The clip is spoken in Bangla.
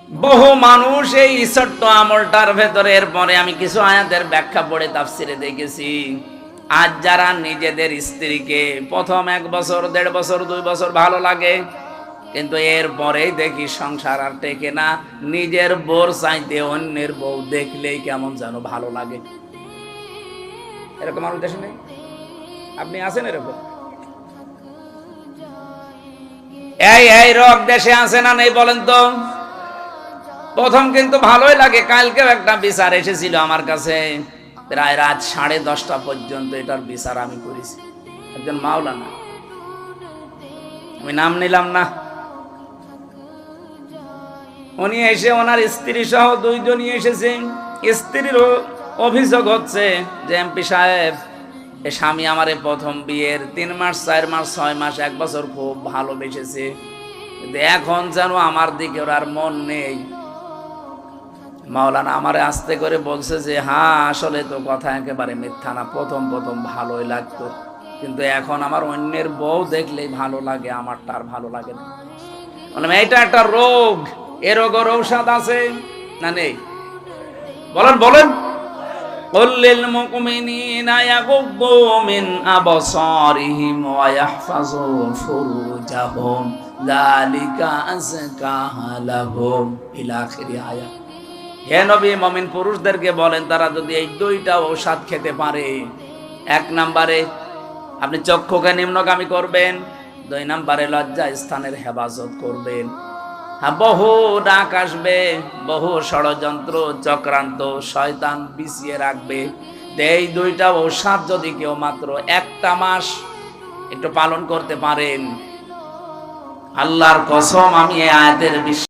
বহু মানুষ এই ছোট্ট আমলটার ভেতরে, এরপরে আমি কিছু আয়াতের ব্যাখ্যা পড়ে তাফসিরে দেখেছি, আজ যারা নিজেদের স্ত্রীকে প্রথম 1 বছর 1.5 বছর 2 বছর ভালো লাগে, কিন্তু এরপরেই দেখি সংসার আর টেকে না, নিজের বউর চাইতে অন্যের বউ দেখলেই কেমন যেন ভালো লাগে। এরকম আমার দেশে নেই? আপনি আছেন এরকম? এই রক দেশে আছে না নেই বলেন তো? প্রথম কিন্তু ভালোই লাগে। কালকেও একটা বিচার এসেছিল আমার কাছে, প্রায় রাত 10:30 পর্যন্ত এটার বিচার আমি করেছি। একজন মাওলানা, আমি নাম নিলাম না, উনি এসে ওনার স্ত্রী সহ 2 জনই এসেছে। স্ত্রীর অভিযোগ হচ্ছে যে এমপি সাহেব, এ স্বামী আমারে প্রথম বিয়ের 3 মাস 4 মাস 6 মাস 1 বছর খুব ভালোবেসেছে, কিন্তু এখন যেন আমার দিকে ওর আর মন নেই। মাওলানা আমারে আস্তে করে বলছে যে হ্যাঁ আসলে তো কথা একেবারে মিথ্যা না, প্রথম ভালোই লাগতো, কিন্তু এখন আমার অন্যের বউ দেখলেই ভালো লাগে, আমারটা আর ভালো লাগে না। বললাম এইটা একটা রোগ, এ রোগের ঔষধ আছে না নেই? বলেন বলেন। কুল্লিল মুমিনিনা ইয়াগুদ্দু মিন আবসারিহিম ওয়া ইয়াহফাযু ফুরুজাহুম যালিকা আযকা লাহুম ইলা আখিরি আয়াত। হে নবী, মুমিন পুরুষদেরকে বলেন তারা যদি এই 2টা ঔষধ খেতে পারে, 1 নম্বরে আপনি চক্ষুকে নিম্নগামী করবেন, 2 নম্বরে লজ্জা স্থানের হেফাজত করবেন। হ্যাঁ, বহু ডাক আসবে, বহু ষড়যন্ত্র চক্রান্ত শয়তান বিছিয়ে রাখবে। এই 2টা ঔষধ যদি কেউ মাত্র 1টা মাস একটু পালন করতে পারেন, আল্লাহর কসম আমি এই আয়াতের